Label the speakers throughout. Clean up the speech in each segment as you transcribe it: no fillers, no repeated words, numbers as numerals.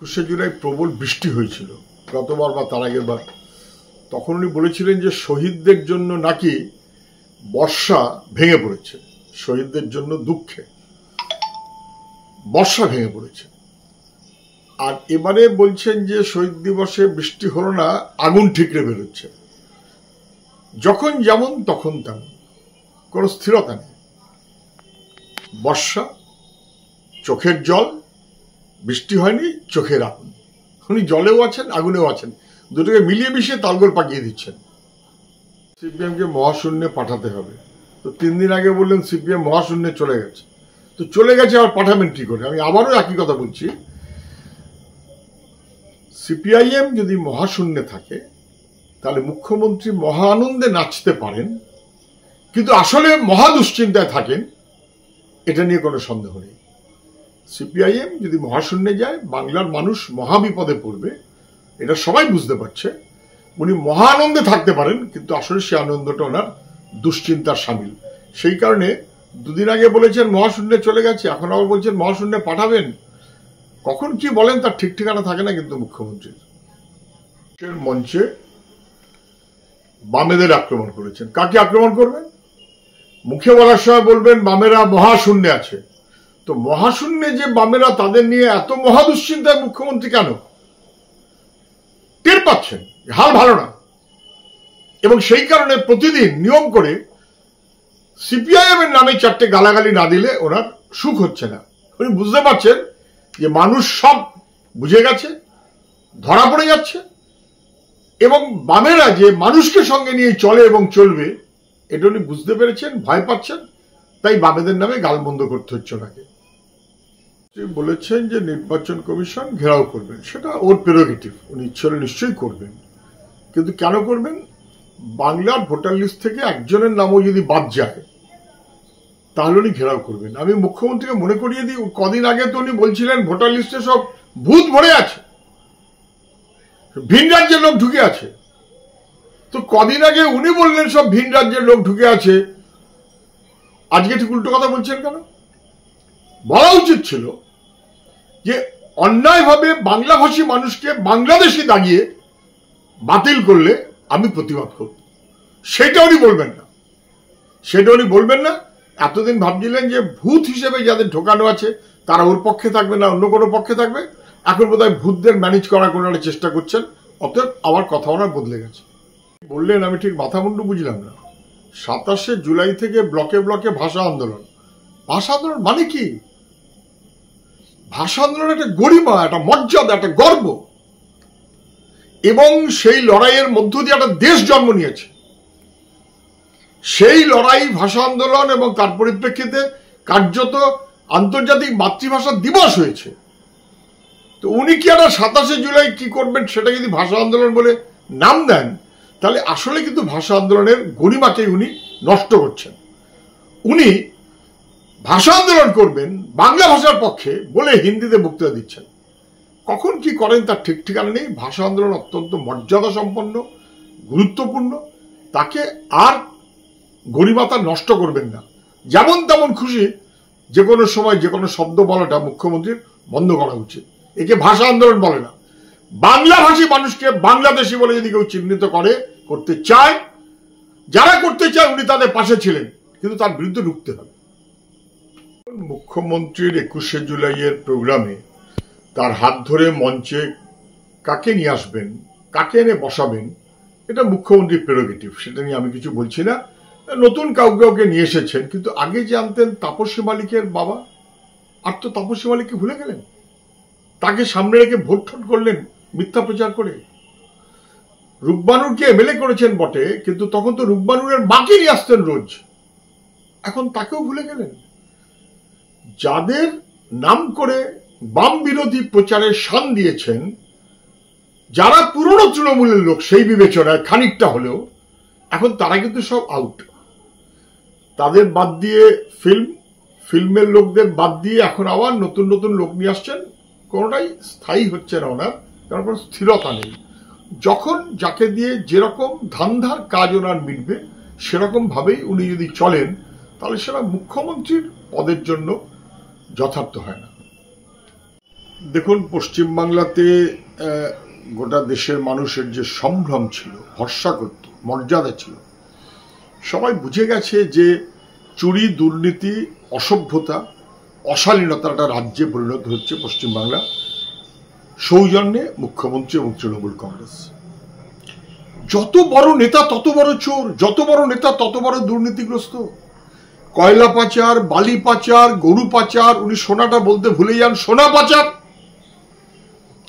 Speaker 1: 21শে জুলাই প্রবল বৃষ্টি হয়েছিল গতবার বা তার আগের বার। তখন উনি বলেছিলেন যে শহীদদের জন্য নাকি বর্ষা ভেঙে পড়েছে, শহীদদের জন্য দুঃখে বর্ষা ভেঙে পড়েছে। আর এবারে বলছেন যে শহীদ দিবসে বৃষ্টি হলো না, আগুন ঠিকরে বেরোচ্ছে, যখন যেমন তখন তেমন, কোনো স্থিরতা নেই। বর্ষা, চোখের জল, বৃষ্টি হয়নি, চোখের আগুন। উনি জলেও আছেন, আগুনেও আছেন, দুটোকে মিলিয়ে মিশিয়ে তালগোল পাকিয়ে দিচ্ছেন। সিপিএমকে মহাশূন্যে পাঠাতে হবে, তো 3 দিন আগে বললেন সিপিএম মহাশূন্যে চলে গেছে, তো চলে গেছে, আর পাঠাবেন কি করে? আমি আবারও একই কথা বলছি, সিপিআইএম যদি মহাশূন্যে থাকে তাহলে মুখ্যমন্ত্রী মহা আনন্দে নাচতে পারেন, কিন্তু আসলে মহা দুশ্চিন্তায় থাকেন, এটা নিয়ে কোনো সন্দেহ নেই। সিপিআইএম যদি মহাশূন্যে যায়, বাংলার মানুষ মহা বিপদে পড়বে, এটা সবাই বুঝতে পারছে। উনি মহা আনন্দে থাকতে পারেন, কিন্তু আসলে সে আনন্দটা ওনার দুশ্চিন্তার সামিল। সেই কারণে 2 দিন আগে বলেছেন মহাশূন্যে চলে গেছে, এখন আবার বলছেন মহাশূন্যে পাঠাবেন। কখন কি বলেন তার ঠিক ঠিকানা থাকে না কিন্তু মুখ্যমন্ত্রীর। মঞ্চে বামেদের আক্রমণ করেছেন। কাকে আক্রমণ করবেন? মুখে বলার সময় বলবেন বামেরা মহাশূন্যে আছে, তো মহাশূন্যে যে বামেরা, তাদের নিয়ে এত মহা দুশ্চিন্তায় মুখ্যমন্ত্রী কেন? টের পাচ্ছেন হাল ভালো না, এবং সেই কারণে প্রতিদিন নিয়ম করে সিপিআইএম এর নামে 4টে গালাগালি না দিলে ওনার সুখ হচ্ছে না। উনি বুঝতে পারছেন যে মানুষ সব বুঝে গেছে, ধরা পড়ে যাচ্ছে, এবং বামেরা যে মানুষকে সঙ্গে নিয়ে চলে এবং চলবে, এটা উনি বুঝতে পেরেছেন, ভয় পাচ্ছেন, তাই বামেদের নামে গালমন্দ করতে হচ্ছে ওনাকে। বলেছেন যে নির্বাচন কমিশন ঘেরাও করবেন, সেটা ওর প্রেরোগেটিভ, উনি ইচ্ছে হলে নিশ্চয়ই করবেন, কিন্তু কেন করবেন? বাংলার ভোটার লিস্ট থেকে একজনের নামও যদি বাদ যায় তাহলে উনি ঘেরাও করবেন। আমি মুখ্যমন্ত্রীকে মনে করিয়ে দিই, কদিন আগে তো উনি বলছিলেন ভোটার লিস্টে সব ভূত ভরে আছে, ভিন রাজ্যের লোক ঢুকে আছে। তো কদিন আগে উনি বললেন সব ভিন রাজ্যের লোক ঢুকে আছে, আজকে ঠিক উল্টো কথা বলছেন কেন? বলা উচিত ছিল যে অন্যায়ভাবে বাংলাভাষী মানুষকে বাংলাদেশি দাগিয়ে বাতিল করলে আমি প্রতিবাদ করব, সেটা উনি বলবেন না, সেটা উনি বলবেন না। এতদিন ভাবছিলেন যে ভূত হিসেবে যাদের ঢোকানো আছে তারা ওর পক্ষে থাকবে না, অন্য কোনো পক্ষে থাকবে। এখন বোধহয় ভূতদের ম্যানেজ করার কোনো চেষ্টা করছেন, অতএব আমার কথা ওনার বদলে গেছে। বললেন আমি ঠিক মাথা মুন্ডু বুঝলাম না। 27শে জুলাই থেকে ব্লকে ব্লকে ভাষা আন্দোলন। ভাষা আন্দোলন মানে কি? ভাষা আন্দোলন একটা গরিমা, একটা মর্যাদা, একটা গর্ব, এবং সেই লড়াইয়ের মধ্য দিয়ে একটা দেশ জন্ম নিয়েছে। সেই লড়াই ভাষা আন্দোলন, এবং তার পরিপ্রেক্ষিতে কার্যত আন্তর্জাতিক মাতৃভাষা দিবস হয়েছে। তো উনি কি একটা 27শে জুলাই কি করবেন সেটা যদি ভাষা আন্দোলন বলে নাম দেন, তাহলে আসলে কিন্তু ভাষা আন্দোলনের গরিমাকেই উনি নষ্ট করছেন। উনি ভাষা আন্দোলন করবেন বাংলা ভাষার পক্ষে বলে হিন্দিতে বক্তৃতা দিচ্ছেন। কখন কি করেন তার ঠিক ঠিকানা নেই। ভাষা আন্দোলন অত্যন্ত মর্যাদা সম্পন্ন, গুরুত্বপূর্ণ, তাকে আর গরিমাতা নষ্ট করবেন না। যেমন তেমন খুশি যে কোনো সময় যে কোনো শব্দ বলাটা মুখ্যমন্ত্রীর বন্ধ করা উচিত। একে ভাষা আন্দোলন বলে না। বাংলা ভাষী মানুষকে বাংলাদেশি বলে যদি কেউ চিহ্নিত করতে চায়, যারা করতে চায় উনি তাদের পাশে ছিলেন, কিন্তু তার বিরুদ্ধে রুখতে হবে। মুখ্যমন্ত্রীর 21শে জুলাইয়ের প্রোগ্রামে তার হাত ধরে মঞ্চে কাকে নিয়ে আসবেন, কাকে এনে বসাবেন, এটা মুখ্যমন্ত্রীর প্রেরোগেটিভ, সেটা নিয়ে আমি কিছু বলছি না। নতুন কাউকে নিয়ে এসেছেন, কিন্তু আগে যে আনতেন তাপসী মালিকের বাবা, আর তো তাপসী মালিককে ভুলে গেলেন, তাকে সামনে রেখে ভোট ঠোট করলেন মিথ্যা প্রচার করে। রূপবানুরকে এমএলএ করেছেন বটে, কিন্তু তখন তো রূপবানুরের বাকি নিয়ে আসতেন রোজ, এখন তাকেও ভুলে গেলেন। যাদের নাম করে বাম বিরোধী প্রচারে শান দিয়েছেন, যারা পুরনো তৃণমূলের লোক সেই বিবেচনায় খানিকটা হলেও, এখন তারা কিন্তু সব আউট। তাদের বাদ দিয়ে ফিল্মের লোকদের বাদ দিয়ে এখন আবার নতুন নতুন লোক নিয়ে আসছেন। কোনোটাই স্থায়ী হচ্ছে না ওনার, কারণ কোনো স্থিরতা নেই। যখন যাকে দিয়ে যেরকম ধান্ধার কাজ ওনার মিটবে সেরকম ভাবেই উনি যদি চলেন, তাহলে সেটা মুখ্যমন্ত্রীর পদের জন্য যথার্থ হয় না। দেখুন, পশ্চিমবাংলাতে গোটা দেশের মানুষের যে সম্ভ্রম ছিল, ভরসা করত, মর্যাদা ছিল, সবাই বুঝে গেছে যে চুরি, দুর্নীতি, অসভ্যতা, অশালীনতার একটা রাজ্যে পরিণত হচ্ছে পশ্চিমবাংলা, সৌজন্যে মুখ্যমন্ত্রী এবং তৃণমূল কংগ্রেস। যত বড় নেতা তত বড় চোর, যত বড় নেতা তত বড় দুর্নীতিগ্রস্ত। কয়লা পাচার, বালি পাচার, গরু পাচার, উনি সোনাটা বলতে ভুলে যান, সোনা পাচার,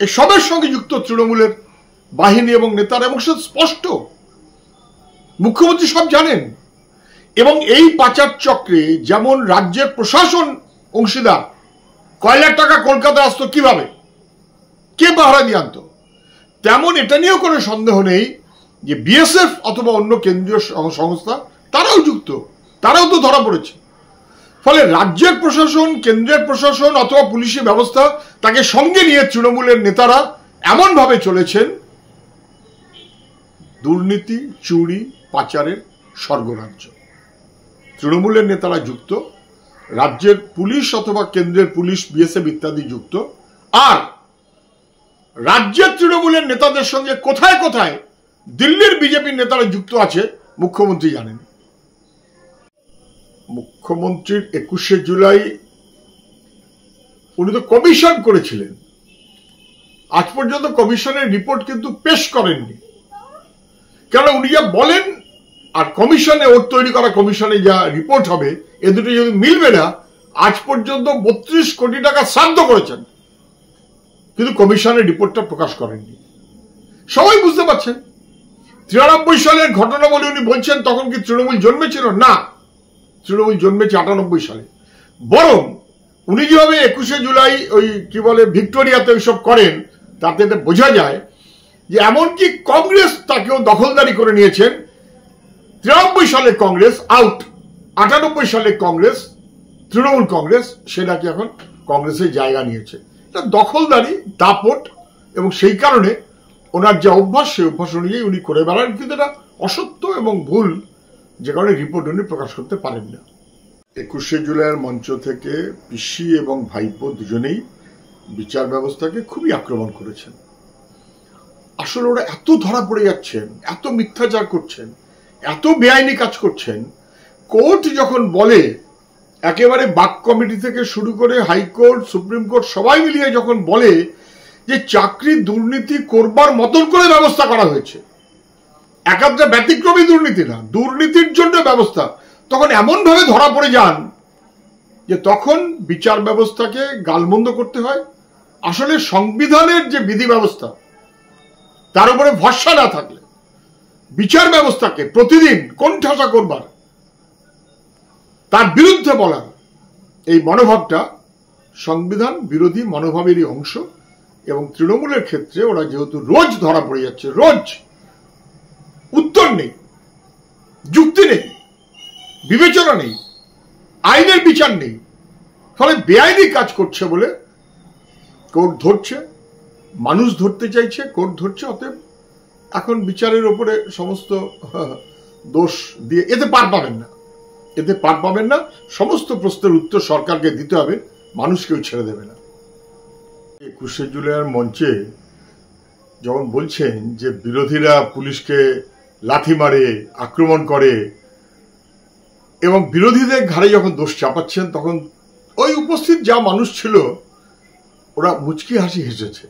Speaker 1: এসবের সঙ্গে যুক্ত তৃণমূলের বাহিনী এবং নেতারা, এবং সে স্পষ্ট, মুখ্যমন্ত্রী সব জানেন। এবং এই পাচার চক্রে যেমন রাজ্যের প্রশাসন অংশীদার, কয়লার টাকা কলকাতায় আসতো কিভাবে, কে পাহারা দিয়ে আনতো, তেমন এটা নিয়েও কোনো সন্দেহ নেই যে বিএসএফ অথবা অন্য কেন্দ্রীয় সংস্থা তারাও যুক্ত, তারাও তো ধরা পড়েছে। ফলে রাজ্যের প্রশাসন, কেন্দ্রের প্রশাসন অথবা পুলিশি ব্যবস্থা তাকে সঙ্গে নিয়ে তৃণমূলের নেতারা এমনভাবে চলেছেন দুর্নীতি, চুরি, পাচারের স্বর্গরাজ্য। তৃণমূলের নেতারা যুক্ত, রাজ্যের পুলিশ অথবা কেন্দ্রের পুলিশ, বিএসএফ ইত্যাদি যুক্ত। আর রাজ্যের তৃণমূলের নেতাদের সঙ্গে কোথায় কোথায় দিল্লির বিজেপির নেতারা যুক্ত আছে মুখ্যমন্ত্রী জানেন। মুখ্যমন্ত্রীর 21শে জুলাই উনি তো কমিশন করেছিলেন, আজ পর্যন্ত কমিশনের রিপোর্ট কিন্তু পেশ করেননি। কেন, উনি যা বলেন আর কমিশনে, ওর তৈরি করা কমিশনে যা রিপোর্ট হবে, এ দুটো যদি মিলবে না। আজ পর্যন্ত 32 কোটি টাকা শ্রাদ্ধ করেছেন, কিন্তু কমিশনের রিপোর্টটা প্রকাশ করেননি। সবাই বুঝতে পারছেন 93 সালের ঘটনা বলে উনি বলছেন, তখন কি তৃণমূল জন্মেছিল? না, তৃণমূল জন্মেছে 98 সালে। বরং উনি যেভাবে 21শে জুলাই ওই কি বলে ভিক্টোরিয়াতে ওইসব করেন, তাতে বোঝা যায় যে এমনকি কংগ্রেস তাকেও দখলদারি করে নিয়েছেন। 93 সালে কংগ্রেস আউট, 98 সালে কংগ্রেস, তৃণমূল কংগ্রেস, সেটাকে এখন কংগ্রেসের জায়গা নিয়েছে। এটা দখলদারি, দাপট, এবং সেই কারণে ওনার যে অভ্যাস, সেই অভ্যাস অনুযায়ী উনি করে বেড়ান। কিন্তু এটা অসত্য এবং ভুল, যে কারণে রিপোর্ট উনি প্রকাশ করতে পারেন না। 21শে জুলাইয়ের মঞ্চ থেকে পিসি এবং ভাইপো দুজনেই বিচার ব্যবস্থাকে খুবই আক্রমণ করেছেন। আসলে ওরা এত ধরা পড়ে যাচ্ছেন, এত মিথ্যাচার করছেন, এত বেআইনি কাজ করছেন, কোর্ট যখন বলে, একেবারে বাক কমিটি থেকে শুরু করে হাইকোর্ট, সুপ্রিম কোর্ট সবাই মিলিয়ে যখন বলে যে চাকরি দুর্নীতি করবার মতন করে ব্যবস্থা করা হয়েছে, একাত্রা ব্যতিক্রমী দুর্নীতি না, দুর্নীতির জন্য ব্যবস্থা, তখন এমন ভাবে ধরা পড়ে যান যে তখন বিচার ব্যবস্থাকে গালমন্দ করতে হয়। আসলে সংবিধানের যে বিধি ব্যবস্থা, তার উপরে ভরসা না থাকলে বিচার ব্যবস্থাকে প্রতিদিন কোণঠাসা করবার, তার বিরুদ্ধে বলার এই মনোভাবটা সংবিধান বিরোধী মনোভাবেরই অংশ। এবং তৃণমূলের ক্ষেত্রে ওরা যেহেতু রোজ ধরা পড়ে যাচ্ছে, রোজ উত্তর নেই, যুক্তি নেই, বিবেচনা নেই, আইনের বিচার নেই, ফলে বেআইনি কাজ করছে বলে কোর্ট ধরছে, মানুষ ধরতে চাইছে, কোর্ট ধরছে। অতএব এখন বিচারের উপরে সমস্ত দোষ দিয়ে এতে পার পাবেন না, এতে পার পাবেন না। সমস্ত প্রশ্নের উত্তর সরকারকে দিতে হবে, মানুষ কেউ ছেড়ে দেবে না। 21শে জুলাইয়ের মঞ্চে যখন বলছেন যে বিরোধীরা পুলিশকে লাথি মারে, আক্রমণ করে, এবং বিরোধীদের ঘাড়ে যখন দোষ চাপাচ্ছেন, তখন ওই উপস্থিত যা মানুষ ছিল ওরা মুচকি হাসি হেসেছে।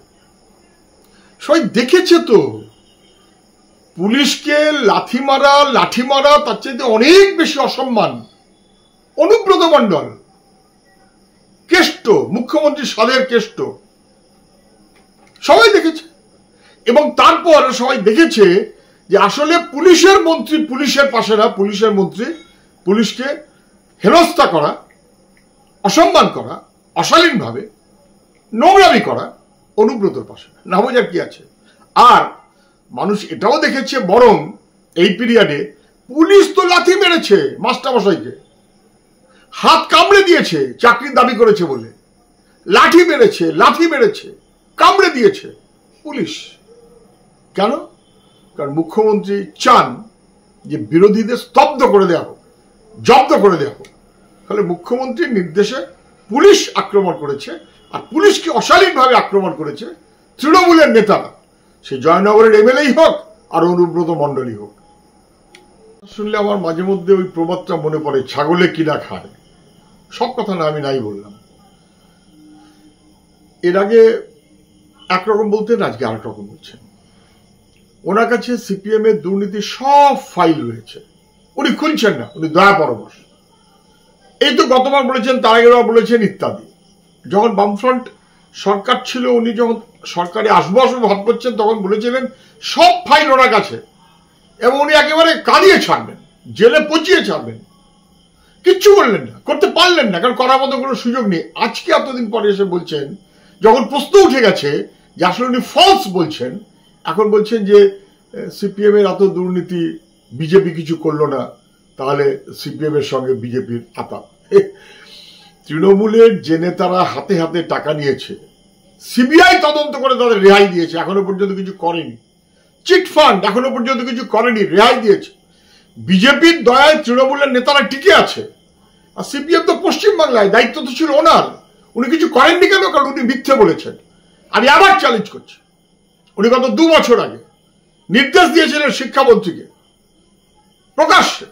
Speaker 1: সবাই দেখেছে তো, পুলিশকে লাঠি মারা তার চাইতে অনেক বেশি অসম্মান। অনুব্রত মণ্ডল কেষ্ট, মুখ্যমন্ত্রী সাদের কেষ্ট, সবাই দেখেছে। এবং তারপর সবাই দেখেছে যে আসলে পুলিশের মন্ত্রী পুলিশের পাশে না, পুলিশের মন্ত্রী পুলিশকে হেনস্থা করা, অসম্মান করা, অশালীনভাবে নোংরামি করা অনুব্রতর পাশে, না বোঝার কি আছে। আর মানুষ এটাও দেখেছে, বরং এই পিরিয়ডে পুলিশ তো লাথি মেরেছে মাস্টারমশাইকে, হাত কামড়ে দিয়েছে চাকরির দাবি করেছে বলে, লাঠি মেরেছে, কামড়ে দিয়েছে পুলিশ। কেন? কারণ মুখ্যমন্ত্রী চান যে বিরোধীদের স্তব্ধ করে দেওয়া হোক, জব্দ করে দেওয়া হোক। তাহলে মুখ্যমন্ত্রীর নির্দেশে পুলিশ আক্রমণ করেছে, আর পুলিশকে অশালীনভাবে আক্রমণ করেছে তৃণমূলের নেতারা, সে জয়নগরের এমএলএই হোক আর অনুব্রত মণ্ডলী হোক। শুনলে আমার মাঝে মধ্যে ওই প্রবাদটা মনে পড়ে, ছাগলে কিনা খায়। সব কথা না আমি নাই বললাম। এর আগে একরকম বলতেন, আজকে আরেক রকম বলছেন। ওনার কাছে সিপিএম এর দুর্নীতির সব ফাইল রয়েছে, উনি খুলছেন না, উনি দয়া পরবশ। এই তো গতবার বলেছেন, তার আগের বলেছেন ইত্যাদি। যখন বামফ্রন্ট সরকার ছিল, উনি যখন সরকারে আসবো ভাব করছেন, তখন বলেছিলেন সব ফাইল ওনার কাছে, এবং উনি একেবারে কাঁদিয়ে ছাড়বেন, জেলে পচিয়ে ছাড়বেন। কিচ্ছু বললেন না, করতে পারলেন না, কারণ করার মতো কোনো সুযোগ নেই। আজকে এতদিন পরে এসে বলছেন, যখন প্রশ্ন উঠে গেছে যে আসলে উনি ফলস বলছেন, এখন বলছেন যে সিপিএম এর এত দুর্নীতি, বিজেপি কিছু করলো না, তাহলে সিপিএম এর সঙ্গে বিজেপির আতাপ। তৃণমূলের যে নেতারা হাতে হাতে টাকা নিয়েছে, সিবিআই তদন্ত করে তাদের রেহাই দিয়েছে, এখনো পর্যন্ত কিছু করেনি। চিটফান্ড এখনো পর্যন্ত কিছু করেনি, রেহাই দিয়েছে। বিজেপির দয়ায় তৃণমূলের নেতারা টিকে আছে, আর সিপিএম তো পশ্চিমবাংলায়, দায়িত্ব তো ছিল ওনার। উনি কিছু করেননি কেন? কারণ উনি মিথ্যে বলেছেন। আমি আবার চ্যালেঞ্জ করছি, উনি গত 2 বছর আগে নির্দেশ দিয়েছিলেন শিক্ষামন্ত্রীকে প্রকাশ্যে,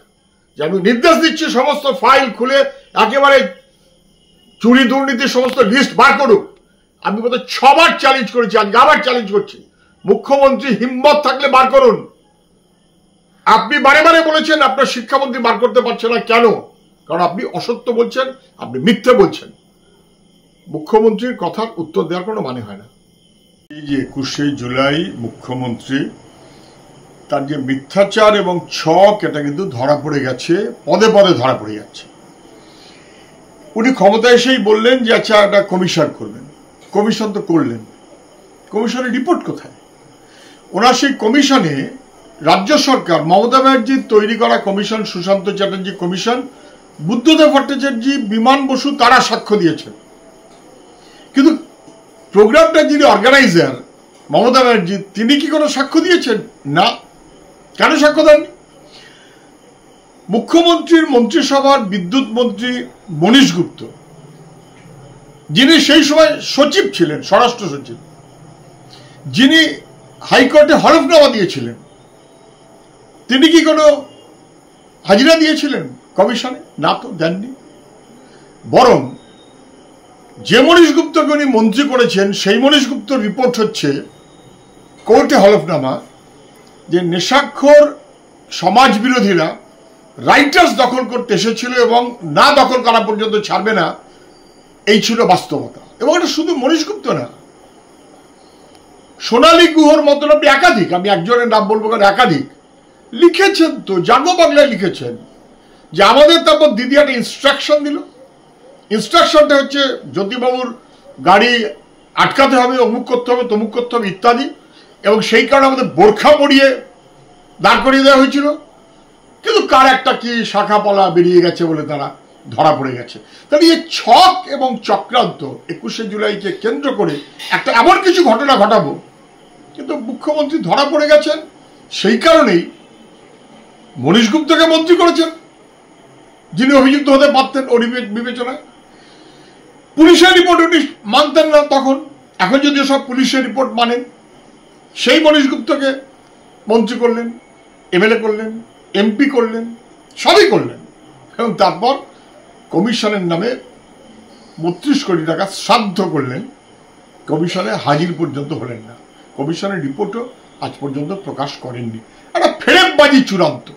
Speaker 1: যে আমি নির্দেশ দিচ্ছি সমস্ত ফাইল খুলে একেবারে চুরি দুর্নীতির সমস্ত লিস্ট বার করুক। আমি বোধহয় 6 বার চ্যালেঞ্জ করেছি, আজকে আবার চ্যালেঞ্জ করছি। মুখ্যমন্ত্রী হিম্মত থাকলে বার করুন। আপনি বারে বারে বলেছেন আপনার শিক্ষামন্ত্রী বার করতে পারছে না, কেন? কারণ আপনি অসত্য বলছেন, আপনি মিথ্যে বলছেন। মুখ্যমন্ত্রীর কথার উত্তর দেওয়ার কোনো মানে হয় না। এই যে 21শে জুলাই মুখ্যমন্ত্রী, তার যে মিথ্যাচার এবং ছক, এটা কিন্তু ধরা পড়ে গেছে, পদে পদে ধরা পড়ে যাচ্ছে। উনি ক্ষমতায় এসেই বললেন যে আচ্ছা একটা কমিশন করবেন। কমিশন তো করলেন, কমিশনের রিপোর্ট কোথায়? ওনার সেই কমিশনে রাজ্য সরকার, মমতা ব্যানার্জির তৈরি করা কমিশন, সুশান্ত চ্যাটার্জি কমিশন, বুদ্ধদেব ভট্টাচার্য, বিমান বসু, তারা সাক্ষ্য দিয়েছেন। কিন্তু প্রোগ্রামটা যিনি অর্গানাইজার মমতা ব্যানার্জি, তিনি কি কোনো সাক্ষ্য দিয়েছেন? না। কেন সাক্ষ্য দেননি? মুখ্যমন্ত্রীর মন্ত্রিসভার বিদ্যুৎ মন্ত্রী মনীশ গুপ্ত, যিনি সেই সময় সচিব ছিলেন, স্বরাষ্ট্র সচিব, যিনি হাইকোর্টে হলফনামা দিয়েছিলেন, তিনি কি কোনো হাজিরা দিয়েছিলেন কমিশনে? না, তো দেননি। বরং যে মনীশ গুপ্তকে উনি মন্ত্রী করেছেন, সেই মনীশ গুপ্তর রিপোর্ট হচ্ছে কোর্টে হলফনামা, যে নেশাখোর সমাজ বিরোধীরা রাইটার্স দখল করতে এসেছিল এবং না দখল করা পর্যন্ত ছাড়বে না, এই ছিল বাস্তবতা। এবং এটা শুধু মনীশ গুপ্ত না, সোনালী গুহর মতন আপনি একাধিক, আমি একজনের নাম বলবো কারণ একাধিক লিখেছেন, তো জাগো বাংলায় লিখেছেন যে আমাদের, তারপর দিদি একটা ইনস্ট্রাকশন দিল। ইনস্ট্রাকশনটা হচ্ছে জ্যোতিবাবুর গাড়ি আটকাতে হবে, অমুক করতে হবে, তমুক করতে হবে ইত্যাদি, এবং সেই কারণে আমাদের বোরখা পরিয়ে দাঁড় করিয়ে দেওয়া হয়েছিল। কিন্তু কার একটা কি শাখাপলা বেরিয়ে গেছে বলে তারা ধরা পড়ে গেছে। তাহলে এই ছক এবং চক্রান্ত 21শে জুলাইকে কেন্দ্র করে একটা এমন কিছু ঘটনা ঘটাবো, কিন্তু মুখ্যমন্ত্রী ধরা পড়ে গেছেন। সেই কারণেই মনীশ গুপ্তকে মন্ত্রী করেছেন, যিনি অভিযুক্ত হতে পারতেন ওর বিবেচনায়। পুলিশের রিপোর্ট উনি মানতেন না তখন, এখন যদি সব পুলিশের রিপোর্ট মানেন, সেই মনীশ গুপ্তকে মন্ত্রী করলেন, এমএলএ করলেন, এমপি করলেন, সবই করলেন, এবং তারপর কমিশনের নামে 32 কোটি টাকা শ্রাদ্ধ করলেন। কমিশনে হাজির পর্যন্ত হলেন না, কমিশনের রিপোর্টও আজ পর্যন্ত প্রকাশ করেননি। একটা ফেরেববাজি চূড়ান্ত।